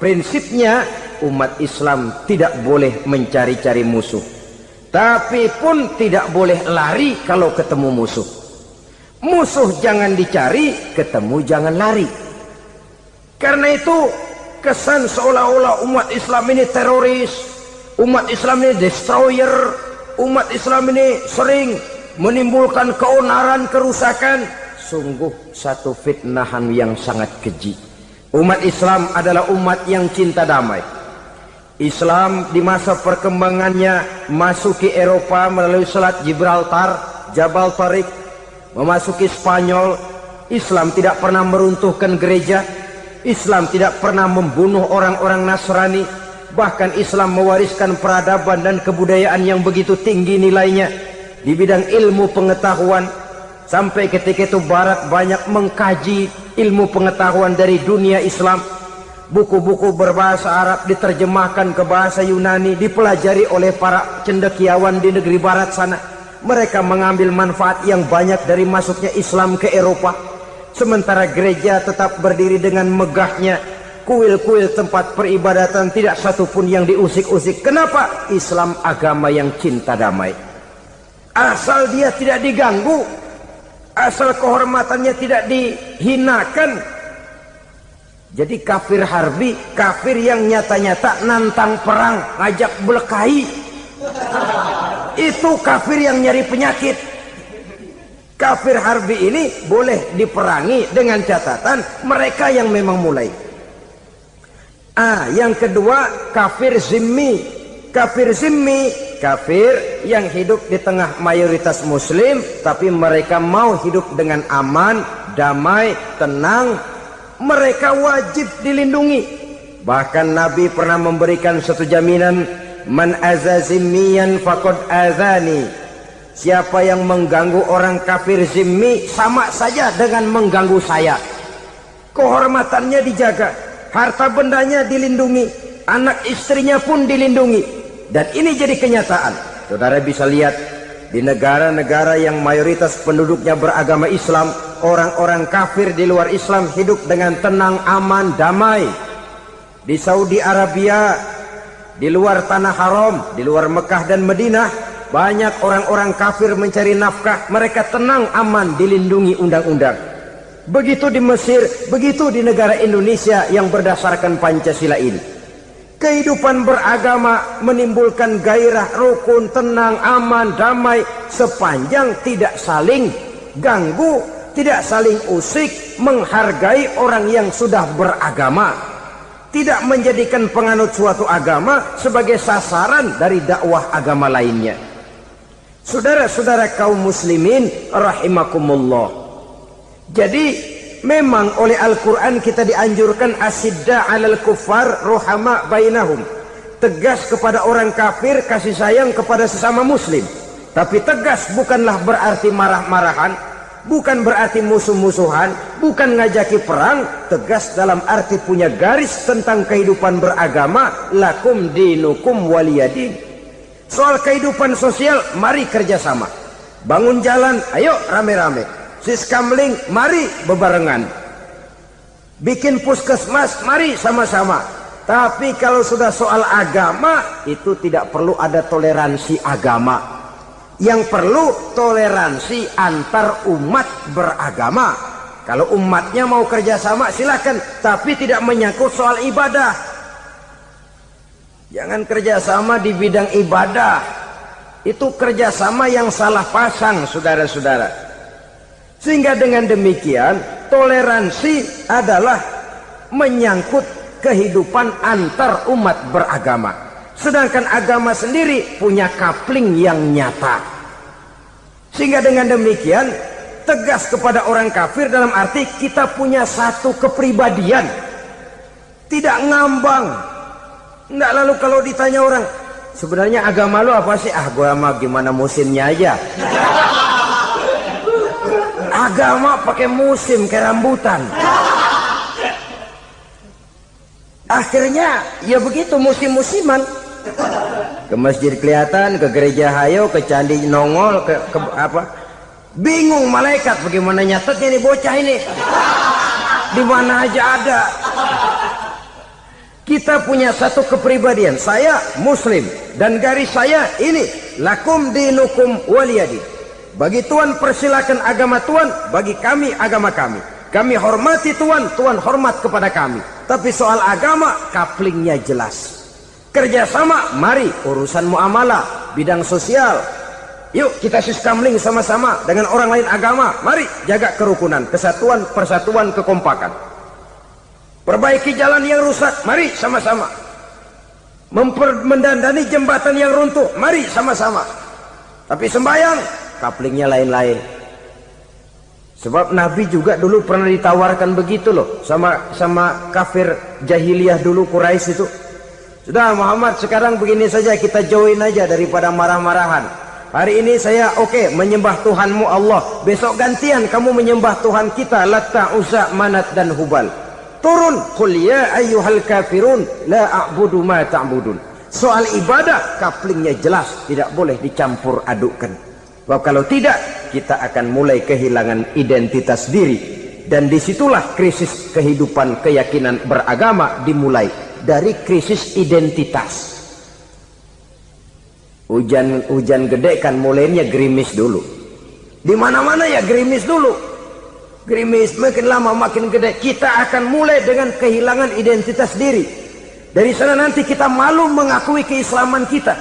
prinsipnya umat Islam tidak boleh mencari-cari musuh, tapi pun tidak boleh lari kalau ketemu musuh. Musuh jangan dicari, ketemu jangan lari. Karena itu kesan seolah-olah umat Islam ini teroris, umat Islam ini destroyer, umat Islam ini sering menimbulkan keonaran, kerusakan, sungguh satu fitnahan yang sangat keji. Umat Islam adalah umat yang cinta damai. Islam di masa perkembangannya masuki Eropa melalui Selat Gibraltar, Jabal Tariq, memasuki Spanyol. Islam tidak pernah meruntuhkan gereja, Islam tidak pernah membunuh orang-orang Nasrani. Bahkan Islam mewariskan peradaban dan kebudayaan yang begitu tinggi nilainya di bidang ilmu pengetahuan, sampai ketika itu Barat banyak mengkaji ilmu pengetahuan dari dunia Islam. Buku-buku berbahasa Arab diterjemahkan ke bahasa Yunani, dipelajari oleh para cendekiawan di negeri Barat sana. Mereka mengambil manfaat yang banyak dari masuknya Islam ke Eropa. Sementara gereja tetap berdiri dengan megahnya. Kuil-kuil tempat peribadatan tidak satupun yang diusik-usik. Kenapa? Islam agama yang cinta damai. Asal dia tidak diganggu, asal kehormatannya tidak dihinakan. Jadi kafir harbi, kafir yang nyata-nyata nantang perang, ngajak berkelahi, itu kafir yang nyari penyakit. Kafir harbi ini boleh diperangi dengan catatan mereka yang memang mulai. Yang kedua, kafir zimmi. Kafir zimmi, kafir yang hidup di tengah mayoritas muslim, tapi mereka mau hidup dengan aman, damai, tenang. Mereka wajib dilindungi. Bahkan Nabi pernah memberikan satu jaminan, man azazimiyan faqad azani. Siapa yang mengganggu orang kafir zimmi sama saja dengan mengganggu saya. Kehormatannya dijaga, harta bendanya dilindungi, anak istrinya pun dilindungi. Dan ini jadi kenyataan. Saudara bisa lihat di negara-negara yang mayoritas penduduknya beragama Islam, orang-orang kafir di luar Islam hidup dengan tenang, aman, damai. Di Saudi Arabia, di luar tanah haram, di luar Mekah dan Madinah, banyak orang-orang kafir mencari nafkah. Mereka tenang, aman, dilindungi undang-undang. Begitu di Mesir, begitu di negara Indonesia yang berdasarkan Pancasila ini. Kehidupan beragama menimbulkan gairah, rukun, tenang, aman, damai, sepanjang tidak saling ganggu, tidak saling usik, menghargai orang yang sudah beragama, tidak menjadikan penganut suatu agama sebagai sasaran dari dakwah agama lainnya. Saudara-saudara kaum muslimin rahimakumullah. Jadi memang oleh Al-Quran kita dianjurkan asidda alal kuffar ruhama bainahum. Tegas kepada orang kafir, kasih sayang kepada sesama muslim. Tapi tegas bukanlah berarti marah-marahan, bukan berarti musuh-musuhan, bukan ngajaki perang. Tegas dalam arti punya garis tentang kehidupan beragama, lakum dinukum waliyadin. Soal kehidupan sosial, mari kerjasama. Bangun jalan, ayo rame-rame. Siskamling, mari bebarengan. Bikin puskesmas, mari sama-sama. Tapi kalau sudah soal agama, itu tidak perlu ada toleransi agama. Yang perlu toleransi antar umat beragama. Kalau umatnya mau kerjasama silakan, tapi tidak menyangkut soal ibadah. Jangan kerjasama di bidang ibadah. Itu kerjasama yang salah pasang, saudara-saudara. Sehingga dengan demikian toleransi adalah menyangkut kehidupan antar umat beragama. Sedangkan agama sendiri punya kapling yang nyata. Sehingga dengan demikian tegas kepada orang kafir dalam arti kita punya satu kepribadian. Tidak ngambang. Enggak, lalu kalau ditanya orang, sebenarnya agama lu apa sih? Gua mah gimana musimnya aja. Agama pakai musim kayak rambutan. Akhirnya ya begitu, musim-musiman. Ke masjid kelihatan, ke gereja hayo, ke candi nongol, ke apa? Bingung malaikat bagaimana nyatetnya nih bocah ini. Di mana aja ada. Kita punya satu kepribadian, saya muslim dan garis saya ini, lakum dinukum waliyadin. Bagi Tuhan persilakan agama Tuhan, bagi kami agama kami. Kami hormati Tuhan, Tuhan hormat kepada kami. Tapi soal agama, kaplingnya jelas. Kerjasama, mari urusan muamalah, bidang sosial. Yuk kita sistemling sama-sama dengan orang lain agama. Mari jaga kerukunan, kesatuan, persatuan, kekompakan. Perbaiki jalan yang rusak, mari sama-sama. Mendandani jembatan yang runtuh, mari sama-sama. Tapi sembahyang, kaplingnya lain-lain. Sebab Nabi juga dulu pernah ditawarkan begitu loh, sama kafir jahiliyah dulu, Quraisy itu. Sudah Muhammad, sekarang begini saja, kita join aja daripada marah-marahan. Hari ini saya oke, menyembah Tuhanmu Allah. Besok gantian kamu menyembah Tuhan kita, Latta, Uzza, Manat dan Hubal. Turun, qul ya ayyuhal kafirun la a'budu ma ta'budun. Soal ibadah kaplingnya jelas, tidak boleh dicampur adukkan. Sebab kalau tidak, kita akan mulai kehilangan identitas diri, dan disitulah krisis kehidupan keyakinan beragama dimulai dari krisis identitas. Hujan gede kan mulainya gerimis dulu. Di mana-mana ya gerimis dulu. Gerimis makin lama makin gede, kita akan mulai dengan kehilangan identitas diri. Dari sana nanti kita malu mengakui keislaman kita.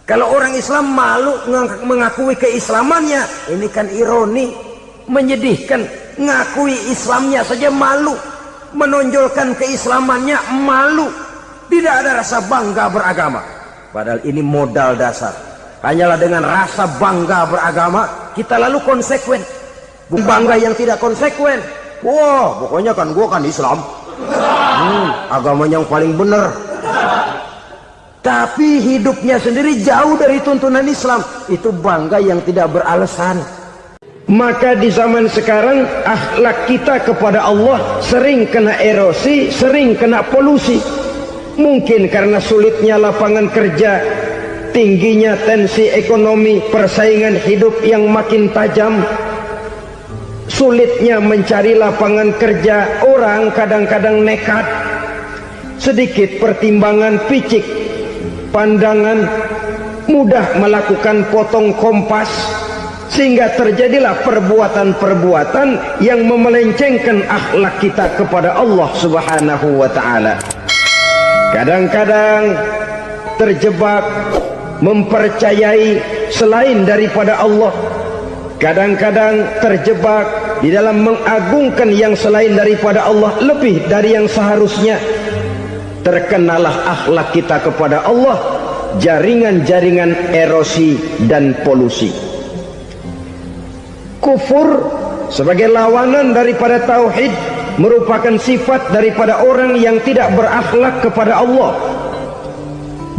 Kalau orang Islam malu mengakui keislamannya, ini kan ironi, menyedihkan. Ngakui Islamnya saja malu, menonjolkan keislamannya malu, tidak ada rasa bangga beragama. Padahal ini modal dasar. Hanyalah dengan rasa bangga beragama kita lalu konsekuen. Bangga yang tidak konsekuen. Wah, pokoknya kan gua kan Islam, agama yang paling benar. Tapi hidupnya sendiri jauh dari tuntunan Islam. Itu bangga yang tidak beralasan. Maka di zaman sekarang akhlak kita kepada Allah sering kena erosi, sering kena polusi. Mungkin karena sulitnya lapangan kerja, tingginya tensi ekonomi, persaingan hidup yang makin tajam, sulitnya mencari lapangan kerja, orang kadang-kadang nekat. Sedikit pertimbangan picik, pandangan, mudah melakukan potong kompas, sehingga terjadilah perbuatan-perbuatan yang memelencengkan akhlak kita kepada Allah Subhanahu wa ta'ala. Kadang-kadang terjebak mempercayai selain daripada Allah. Kadang-kadang terjebak di dalam mengagungkan yang selain daripada Allah lebih dari yang seharusnya. Terkenalah akhlak kita kepada Allah jaringan-jaringan erosi dan polusi. Kufur sebagai lawanan daripada tauhid merupakan sifat daripada orang yang tidak berakhlak kepada Allah.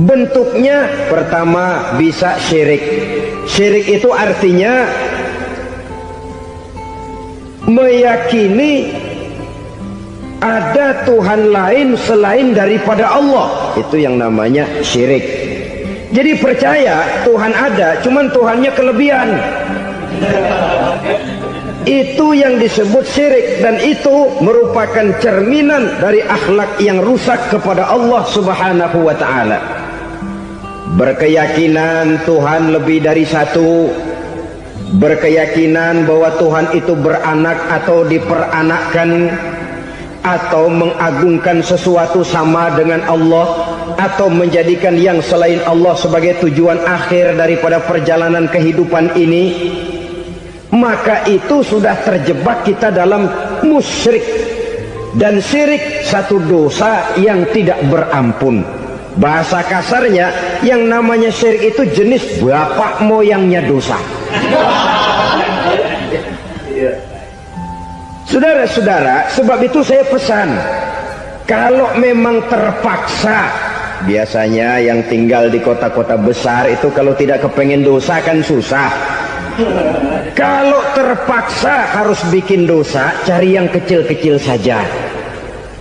Bentuknya pertama bisa syirik. Syirik itu artinya meyakini ada Tuhan lain selain daripada Allah. Itu yang namanya syirik. Jadi percaya Tuhan ada, cuman Tuhannya kelebihan. Itu yang disebut syirik, dan itu merupakan cerminan dari akhlak yang rusak kepada Allah Subhanahu wa ta'ala. Berkeyakinan Tuhan lebih dari satu, berkeyakinan bahwa Tuhan itu beranak atau diperanakkan, atau mengagungkan sesuatu sama dengan Allah, atau menjadikan yang selain Allah sebagai tujuan akhir daripada perjalanan kehidupan ini, maka itu sudah terjebak kita dalam musyrik. Dan syirik satu dosa yang tidak berampun. Bahasa kasarnya, yang namanya syirik itu jenis bapak moyangnya dosa. Saudara-saudara, sebab itu saya pesan, kalau memang terpaksa, biasanya yang tinggal di kota-kota besar itu kalau tidak kepengen dosa kan susah. Kalau terpaksa harus bikin dosa, cari yang kecil-kecil saja,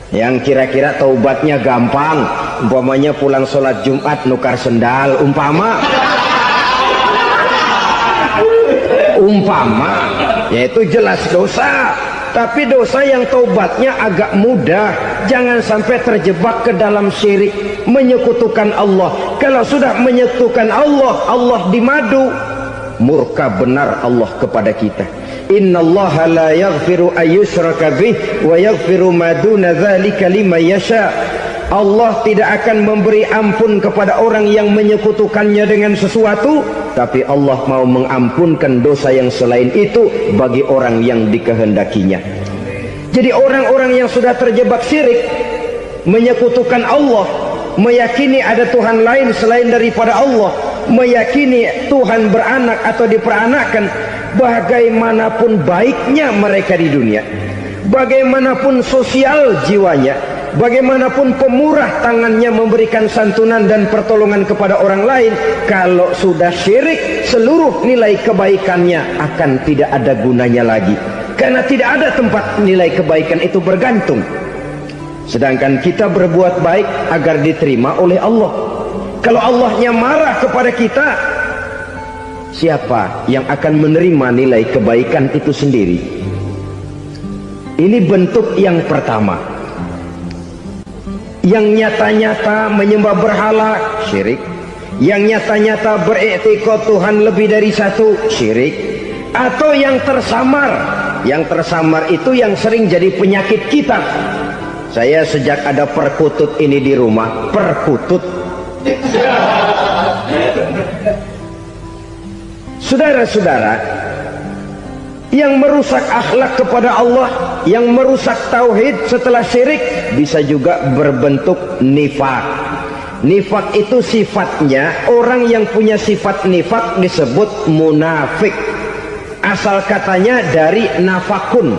yang kira-kira taubatnya gampang. Umpamanya pulang sholat Jumat nukar sendal, umpama, yaitu jelas dosa. tapi dosa yang taubatnya agak mudah. Jangan sampai terjebak ke dalam syirik, menyekutukan Allah. Kalau sudah menyekutukan Allah, Allah dimadu, murka benar Allah kepada kita. Innallaha la yaghfiru ayyushraka bih wa yaghfiru ma duna dzalika liman yasha. Allah tidak akan memberi ampun kepada orang yang menyekutukannya dengan sesuatu, tapi Allah mau mengampunkan dosa yang selain itu bagi orang yang dikehendakinya. Jadi orang-orang yang sudah terjebak syirik, menyekutukan Allah, meyakini ada Tuhan lain selain daripada Allah, meyakini Tuhan beranak atau diperanakkan, bagaimanapun baiknya mereka di dunia, bagaimanapun sosial jiwanya, bagaimanapun pemurah tangannya memberikan santunan dan pertolongan kepada orang lain, kalau sudah syirik, seluruh nilai kebaikannya akan tidak ada gunanya lagi, karena tidak ada tempat nilai kebaikan itu bergantung. Sedangkan kita berbuat baik agar diterima oleh Allah. Kalau Allahnya marah kepada kita, siapa yang akan menerima nilai kebaikan itu sendiri? Ini bentuk yang pertama. Yang nyata-nyata menyembah berhala, syirik. Yang nyata-nyata beriktikad Tuhan lebih dari satu, syirik. Atau yang tersamar. Yang tersamar itu yang sering jadi penyakit kita. Saya sejak ada perkutut ini di rumah, perkutut. Saudara-saudara, yang merusak akhlak kepada Allah, yang merusak tauhid setelah syirik, bisa juga berbentuk nifak. Nifak itu sifatnya, orang yang punya sifat nifak disebut munafik. Asal katanya dari nafakun.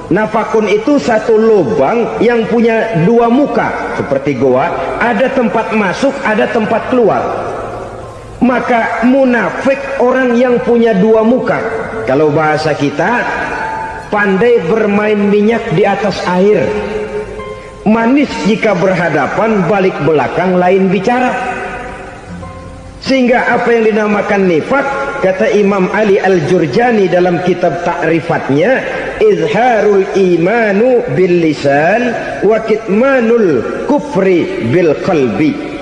Nafakun itu satu lubang yang punya dua muka, seperti goa, ada tempat masuk, ada tempat keluar. Maka munafik orang yang punya dua muka. Kalau bahasa kita, pandai bermain minyak di atas air, manis jika berhadapan, balik belakang lain bicara. Sehingga apa yang dinamakan nifak, kata Imam Ali Al-Jurjani dalam kitab ta'rifatnya, izharul imanu bil lisan wa kitmanul kufri bil qalbi.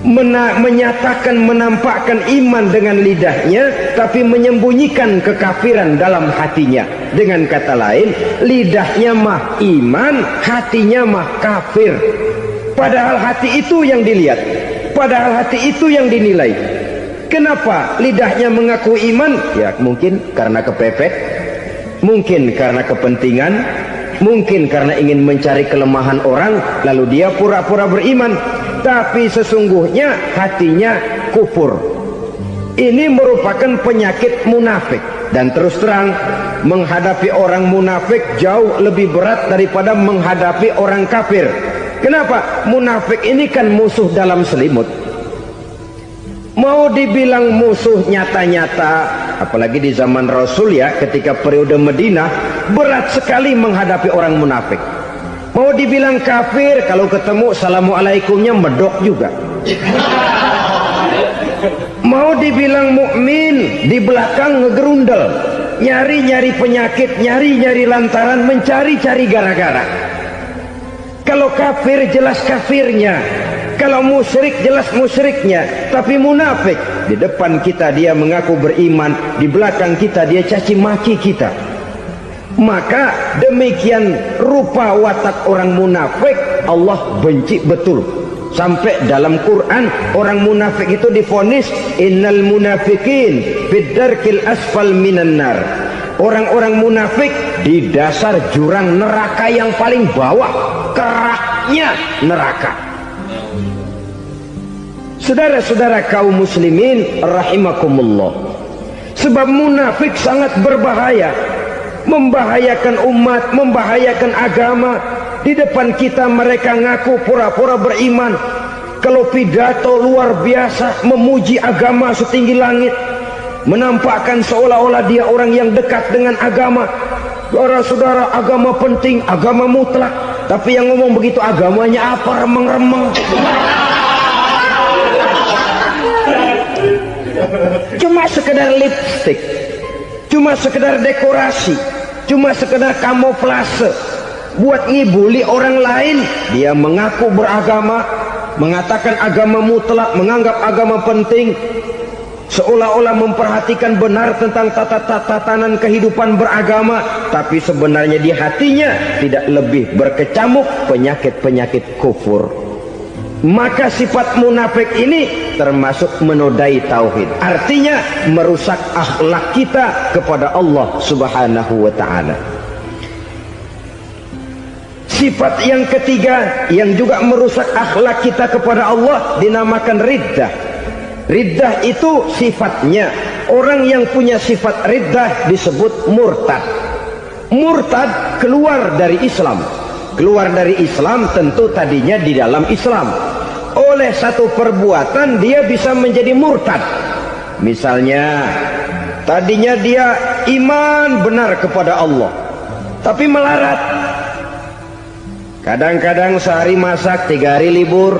Menyatakan, menampakkan iman dengan lidahnya, tapi menyembunyikan kekafiran dalam hatinya. Dengan kata lain, lidahnya mah iman, hatinya mah kafir. Padahal hati itu yang dilihat, padahal hati itu yang dinilai. Kenapa lidahnya mengaku iman? Ya mungkin karena kepepet, mungkin karena kepentingan, mungkin karena ingin mencari kelemahan orang, lalu dia pura-pura beriman, tapi sesungguhnya hatinya kufur. Ini merupakan penyakit munafik. Dan terus terang, menghadapi orang munafik jauh lebih berat daripada menghadapi orang kafir. Kenapa? Munafik ini kan musuh dalam selimut. Mau dibilang musuh nyata-nyata, apalagi di zaman Rasul ya, ketika periode Madinah, berat sekali menghadapi orang munafik. Mau dibilang kafir, kalau ketemu assalamualaikumnya medok juga. Mau dibilang mukmin, di belakang ngegerundel, nyari-nyari penyakit, nyari-nyari lantaran, mencari-cari gara-gara. Kalau kafir jelas kafirnya, kalau musyrik jelas musyriknya. Tapi munafik, di depan kita dia mengaku beriman, di belakang kita dia caci maki kita. Maka demikian rupa watak orang munafik, Allah benci betul. Sampai dalam Quran orang munafik itu divonis innal munafikin fid darkil asfal minan nar. Orang-orang munafik di dasar jurang neraka yang paling bawah, keraknya neraka. Saudara-saudara kaum muslimin rahimakumullah, sebab munafik sangat berbahaya, membahayakan umat, membahayakan agama. Di depan kita mereka ngaku pura-pura beriman, kalau pidato luar biasa, memuji agama setinggi langit, menampakkan seolah-olah dia orang yang dekat dengan agama. Saudara-saudara, agama penting, agama mutlak, tapi yang ngomong begitu agamanya apa, remeng-remeng. Cuma sekedar lipstick, cuma sekedar dekorasi, cuma sekedar kamuflase buat ngibuli orang lain. Dia mengaku beragama, mengatakan agama mutlak, menganggap agama penting, seolah-olah memperhatikan benar tentang tatanan kehidupan beragama, tapi sebenarnya di hatinya tidak lebih berkecamuk penyakit-penyakit kufur. Maka sifat munafik ini termasuk menodai tauhid, artinya merusak akhlak kita kepada Allah Subhanahu wa ta'ala. Sifat yang ketiga yang juga merusak akhlak kita kepada Allah dinamakan riddah. Riddah itu sifatnya, orang yang punya sifat riddah disebut murtad. Murtad keluar dari Islam. Keluar dari Islam tentu tadinya di dalam Islam. Oleh satu perbuatan dia bisa menjadi murtad. Misalnya tadinya dia iman benar kepada Allah, tapi melarat. Kadang-kadang sehari masak, 3 hari libur.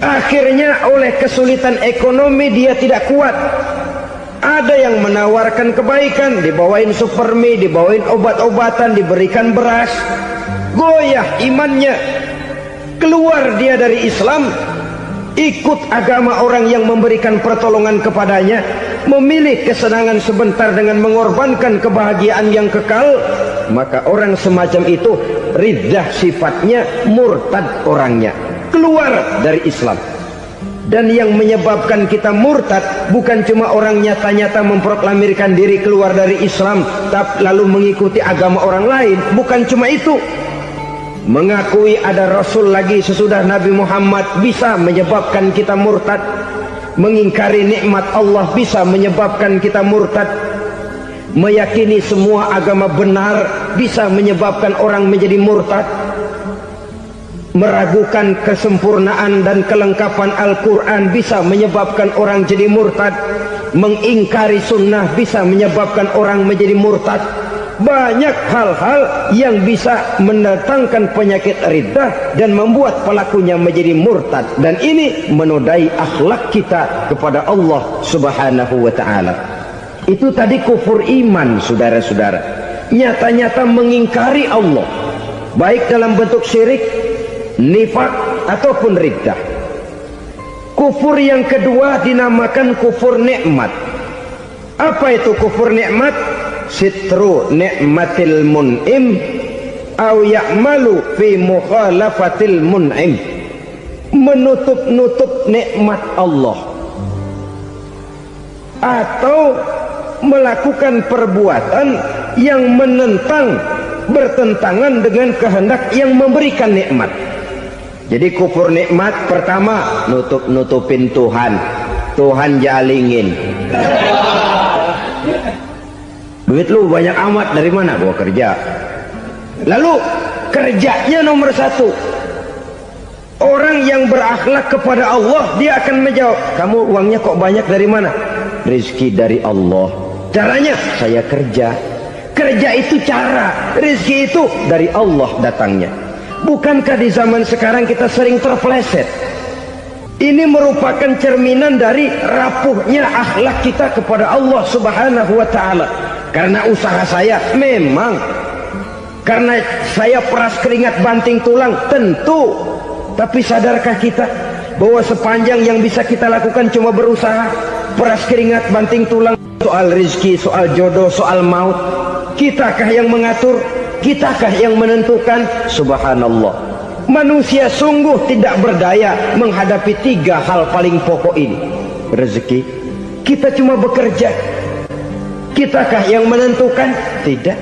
Akhirnya oleh kesulitan ekonomi dia tidak kuat. Ada yang menawarkan kebaikan, dibawain supermi, dibawain obat-obatan, diberikan beras. Goyah imannya, keluar dia dari Islam, ikut agama orang yang memberikan pertolongan kepadanya, memilih kesenangan sebentar dengan mengorbankan kebahagiaan yang kekal. Maka orang semacam itu riddah sifatnya, murtad orangnya, keluar dari Islam. Dan yang menyebabkan kita murtad bukan cuma orang nyata-nyata memproklamirkan diri keluar dari Islam tapi lalu mengikuti agama orang lain. Bukan cuma itu, mengakui ada Rasul lagi sesudah Nabi Muhammad bisa menyebabkan kita murtad. Mengingkari nikmat Allah bisa menyebabkan kita murtad. Meyakini semua agama benar bisa menyebabkan orang menjadi murtad. Meragukan kesempurnaan dan kelengkapan Al-Quran bisa menyebabkan orang jadi murtad. Mengingkari sunnah bisa menyebabkan orang menjadi murtad. Banyak hal-hal yang bisa mendatangkan penyakit riddah dan membuat pelakunya menjadi murtad. Dan ini menodai akhlak kita kepada Allah Subhanahu wa ta'ala. Itu tadi kufur iman, saudara-saudara. Nyata-nyata mengingkari Allah, baik dalam bentuk syirik, nifak ataupun riddah. Kufur yang kedua dinamakan kufur nikmat. Apa itu kufur nikmat? Sitru nikmatil mun'im au ya'malu fi mukhalafatil mun'im. Menutup-nutup nikmat Allah atau melakukan perbuatan yang menentang, bertentangan dengan kehendak yang memberikan nikmat. Jadi kufur nikmat pertama, nutup-nutupin Tuhan. Tuhan jalingin. Duit lu banyak amat, dari mana? Gua kerja. Lalu kerjanya nomor 1. Orang yang berakhlak kepada Allah, dia akan menjawab, kamu uangnya kok banyak, dari mana? Rizki dari Allah. Caranya, saya kerja. Kerja itu cara, rizki itu dari Allah datangnya. Bukankah di zaman sekarang kita sering terpeleset? Ini merupakan cerminan dari rapuhnya akhlak kita kepada Allah Subhanahu wa ta'ala. Karena usaha saya memang, karena saya peras keringat banting tulang, tentu. Tapi sadarkah kita bahwa sepanjang yang bisa kita lakukan cuma berusaha, peras keringat banting tulang? Soal rizki, soal jodoh, soal maut, kitakah yang mengatur? Kitakah yang menentukan? Subhanallah, manusia sungguh tidak berdaya menghadapi 3 hal paling pokok ini. Rezeki, kita cuma bekerja. Kitakah yang menentukan? Tidak.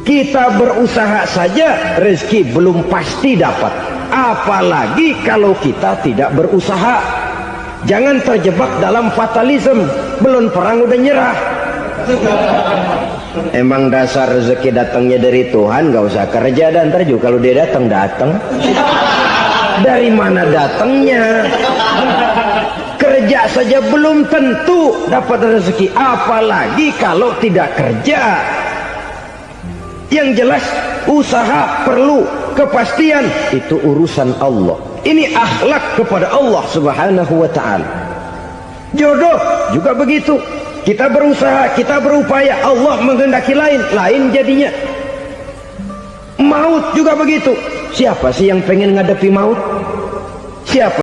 Kita berusaha saja rezeki belum pasti dapat, apalagi kalau kita tidak berusaha. Jangan terjebak dalam fatalisme, belum perang udah nyerah. Emang dasar rezeki datangnya dari Tuhan, gak usah kerja, dan ntar juga kalau dia datang. Dari mana datangnya? Kerja saja belum tentu dapat rezeki, apalagi kalau tidak kerja. Yang jelas usaha perlu kepastian, itu urusan Allah. Ini akhlak kepada Allah Subhanahu wa ta'ala. Jodoh juga begitu. kita berusaha, kita berupaya, Allah menghendaki lain jadinya. Maut juga begitu. Siapa sih yang pengen ngadepi maut? Siapa